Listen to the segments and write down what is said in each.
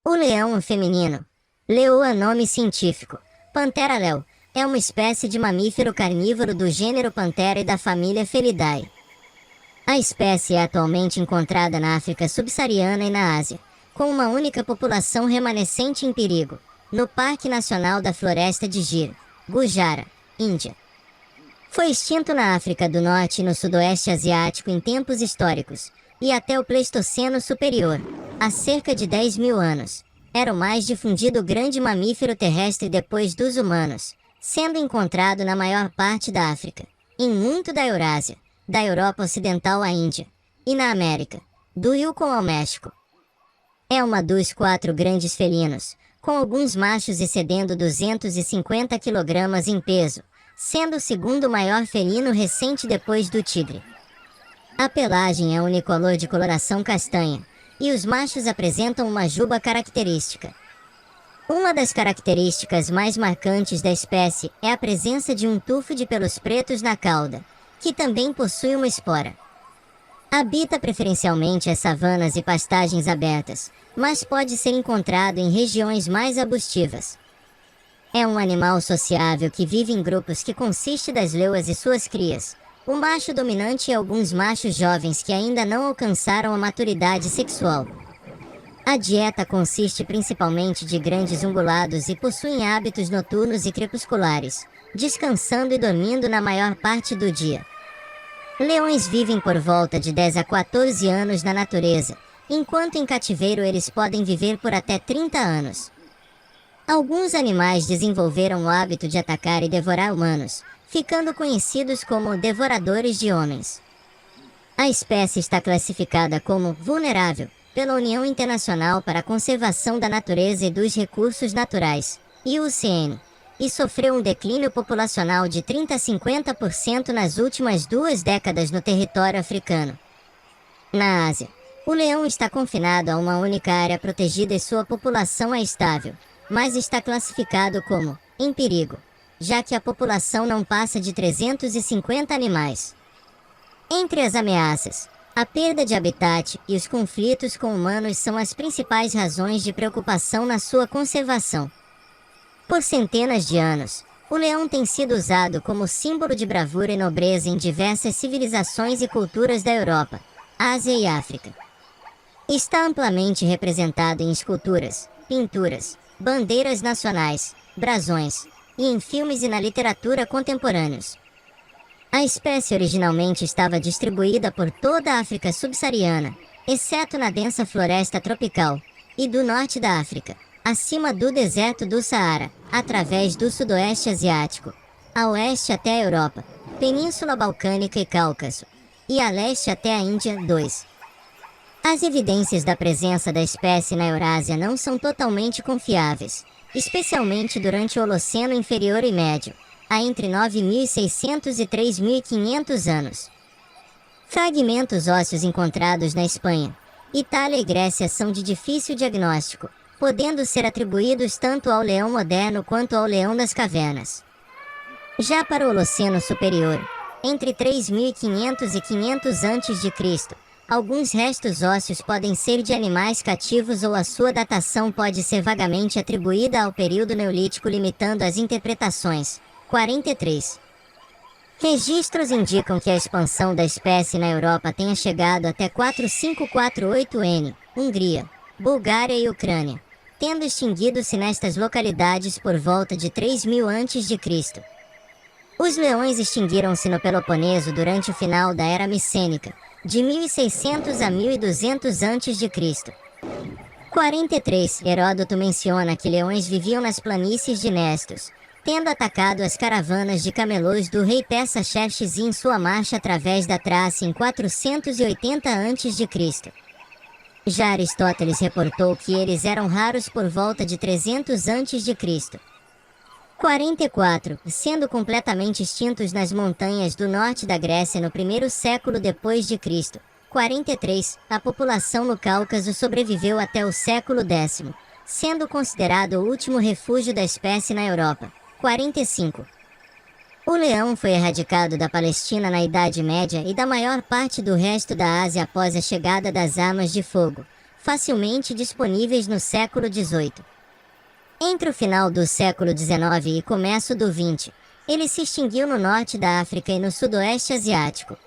O leão feminino, Leoa, nome científico, Panthera leo, é uma espécie de mamífero carnívoro do gênero Panthera e da família Felidae. A espécie é atualmente encontrada na África subsaariana e na Ásia, com uma única população remanescente em perigo, no Parque Nacional da Floresta de Gir, Gujará, Índia. Foi extinto na África do Norte e no Sudoeste Asiático em tempos históricos, e até o Pleistoceno Superior, há cerca de 10 mil anos, era o mais difundido grande mamífero terrestre depois dos humanos, sendo encontrado na maior parte da África, em muito da Eurásia, da Europa Ocidental à Índia, e na América, do Yukon ao México. É uma dos 4 grandes felinos, com alguns machos excedendo 250 kg em peso, sendo o segundo maior felino recente depois do tigre. A pelagem é unicolor de coloração castanha, e os machos apresentam uma juba característica. Uma das características mais marcantes da espécie é a presença de um tufo de pelos pretos na cauda, que também possui uma espora. Habita preferencialmente as savanas e pastagens abertas, mas pode ser encontrado em regiões mais arbustivas. É um animal sociável que vive em grupos que consiste das leoas e suas crias, o macho dominante e alguns machos jovens que ainda não alcançaram a maturidade sexual. A dieta consiste principalmente de grandes ungulados e possuem hábitos noturnos e crepusculares, descansando e dormindo na maior parte do dia. Leões vivem por volta de 10 a 14 anos na natureza, enquanto em cativeiro eles podem viver por até 30 anos. Alguns animais desenvolveram o hábito de atacar e devorar humanos, ficando conhecidos como devoradores de homens. A espécie está classificada como vulnerável pela União Internacional para a Conservação da Natureza e dos Recursos Naturais, IUCN, e sofreu um declínio populacional de 30 a 50% nas últimas 2 décadas no território africano. Na Ásia, o leão está confinado a uma única área protegida e sua população é estável, mas está classificado como em perigo, já que a população não passa de 350 animais. Entre as ameaças, a perda de habitat e os conflitos com humanos são as principais razões de preocupação na sua conservação. Por centenas de anos, o leão tem sido usado como símbolo de bravura e nobreza em diversas civilizações e culturas da Europa, Ásia e África. Está amplamente representado em esculturas, pinturas, bandeiras nacionais, brasões, e em filmes e na literatura contemporâneos. A espécie originalmente estava distribuída por toda a África subsaariana, exceto na densa floresta tropical, e do norte da África, acima do deserto do Saara, através do sudoeste asiático, a oeste até a Europa, Península Balcânica e Cáucaso, e a leste até a Índia. 2. As evidências da presença da espécie na Eurásia não são totalmente confiáveis, especialmente durante o Holoceno inferior e médio, há entre 9.600 e 3.500 anos. Fragmentos ósseos encontrados na Espanha, Itália e Grécia são de difícil diagnóstico, podendo ser atribuídos tanto ao leão moderno quanto ao leão das cavernas. Já para o Holoceno superior, entre 3.500 e 500 a.C., alguns restos ósseos podem ser de animais cativos ou a sua datação pode ser vagamente atribuída ao período neolítico, limitando as interpretações. 43. Registros indicam que a expansão da espécie na Europa tenha chegado até 4548 Hungria, Bulgária e Ucrânia, tendo extinguido-se nestas localidades por volta de 3000 a.C. Os leões extinguiram-se no Peloponeso durante o final da Era Micênica, de 1600 a 1200 a.C. 43. Heródoto menciona que leões viviam nas planícies de Nestos, tendo atacado as caravanas de camelôs do rei persa Xerxes em sua marcha através da Trácia em 480 a.C. Já Aristóteles reportou que eles eram raros por volta de 300 a.C. 44. Sendo completamente extintos nas montanhas do norte da Grécia no primeiro século depois de Cristo. 43. A população no Cáucaso sobreviveu até o século X, sendo considerado o último refúgio da espécie na Europa. 45. O leão foi erradicado da Palestina na Idade Média e da maior parte do resto da Ásia após a chegada das armas de fogo, facilmente disponíveis no século XVIII. Entre o final do século XIX e começo do XX, ele se extinguiu no norte da África e no sudoeste asiático.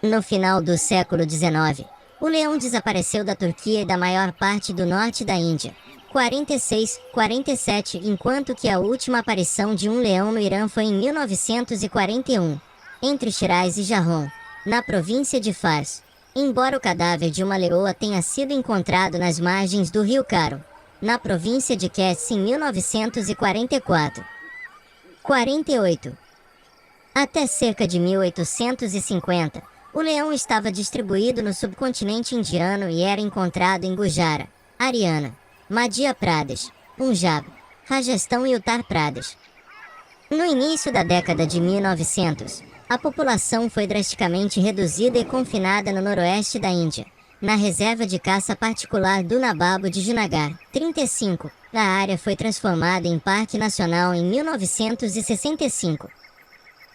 No final do século XIX, o leão desapareceu da Turquia e da maior parte do norte da Índia, 46-47, enquanto que a última aparição de um leão no Irã foi em 1941, entre Shiraz e Jarron, na província de Fars, embora o cadáver de uma leoa tenha sido encontrado nas margens do rio Karo, na província de Kets em 1944. 48. Até cerca de 1850, o leão estava distribuído no subcontinente indiano e era encontrado em Gujarat, Haryana, Madhya Pradesh, Punjab, Rajastão e Uttar Pradesh. No início da década de 1900, a população foi drasticamente reduzida e confinada no noroeste da Índia, na reserva de caça particular do Nababo de Junagadh, 35. A área foi transformada em Parque Nacional em 1965.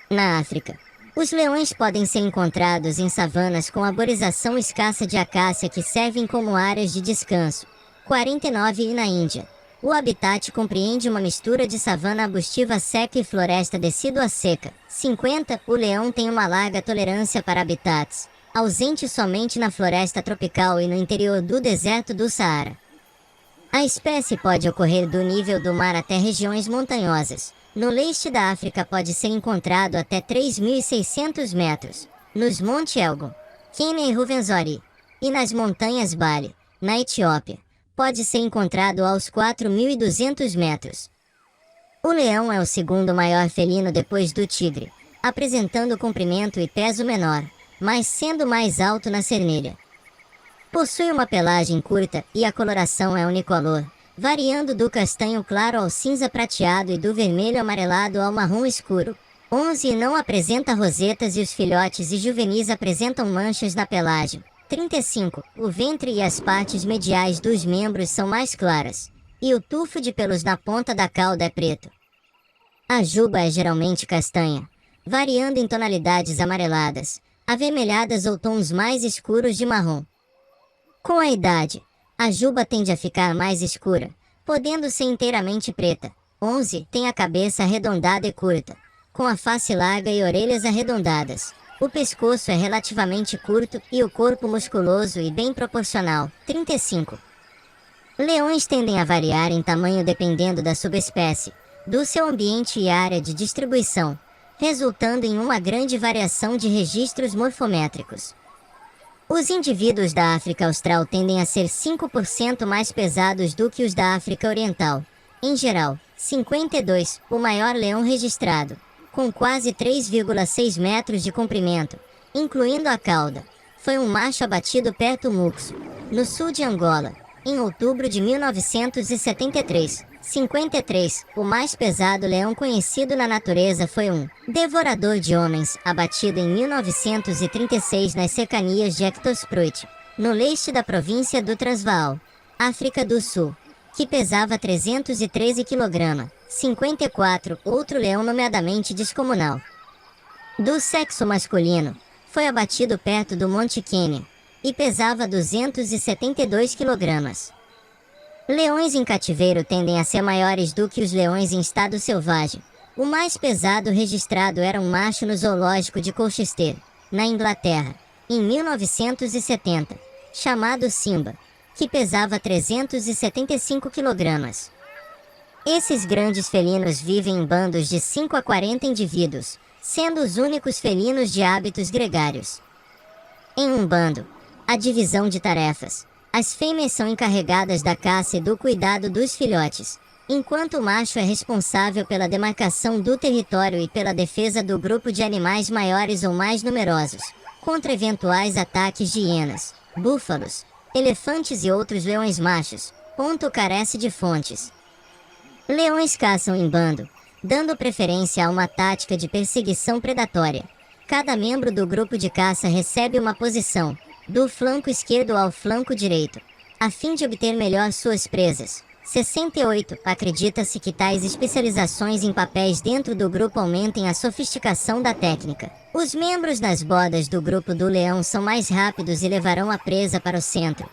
Na África, os leões podem ser encontrados em savanas com arborização escassa de acácia que servem como áreas de descanso. 49. E na Índia, o habitat compreende uma mistura de savana arbustiva seca e floresta decídua seca. 50. O leão tem uma larga tolerância para habitats, ausente somente na floresta tropical e no interior do deserto do Saara. A espécie pode ocorrer do nível do mar até regiões montanhosas. No leste da África pode ser encontrado até 3.600 metros, nos Montes Elgon, Quênia e Rwenzori, e nas montanhas Bali, na Etiópia, pode ser encontrado aos 4.200 metros. O leão é o segundo maior felino depois do tigre, apresentando comprimento e peso menor, mas sendo mais alto na cernelha. Possui uma pelagem curta e a coloração é unicolor, variando do castanho claro ao cinza prateado e do vermelho amarelado ao marrom escuro. 11. E não apresenta rosetas e os filhotes e juvenis apresentam manchas na pelagem. 35. O ventre e as partes mediais dos membros são mais claras, e o tufo de pelos na ponta da cauda é preto. A juba é geralmente castanha, variando em tonalidades amareladas, avermelhadas ou tons mais escuros de marrom. Com a idade, a juba tende a ficar mais escura, podendo ser inteiramente preta. 11. Tem a cabeça arredondada e curta, com a face larga e orelhas arredondadas. O pescoço é relativamente curto e o corpo musculoso e bem proporcional. 35. Leões tendem a variar em tamanho dependendo da subespécie, do seu ambiente e área de distribuição, resultando em uma grande variação de registros morfométricos. Os indivíduos da África Austral tendem a ser 5% mais pesados do que os da África Oriental. Em geral, 52, o maior leão registrado, com quase 3,6 metros de comprimento, incluindo a cauda, foi um macho abatido perto do Muxo, no sul de Angola, em outubro de 1973. 53, o mais pesado leão conhecido na natureza foi um devorador de homens, abatido em 1936 nas cercanias de Ectosprut, no leste da província do Transvaal, África do Sul, que pesava 313 kg. 54, outro leão nomeadamente descomunal, do sexo masculino, foi abatido perto do Monte Quênia, e pesava 272 kg. Leões em cativeiro tendem a ser maiores do que os leões em estado selvagem. O mais pesado registrado era um macho no zoológico de Colchester, na Inglaterra, em 1970, chamado Simba, que pesava 375 kg. Esses grandes felinos vivem em bandos de 5 a 40 indivíduos, sendo os únicos felinos de hábitos gregários. Em um bando, a divisão de tarefas. As fêmeas são encarregadas da caça e do cuidado dos filhotes, enquanto o macho é responsável pela demarcação do território e pela defesa do grupo de animais maiores ou mais numerosos, contra eventuais ataques de hienas, búfalos, elefantes e outros leões machos. Carece de fontes. Leões caçam em bando, dando preferência a uma tática de perseguição predatória. Cada membro do grupo de caça recebe uma posição, do flanco esquerdo ao flanco direito, a fim de obter melhor suas presas. 68. Acredita-se que tais especializações em papéis dentro do grupo aumentem a sofisticação da técnica. Os membros das bodas do grupo do leão são mais rápidos e levarão a presa para o centro,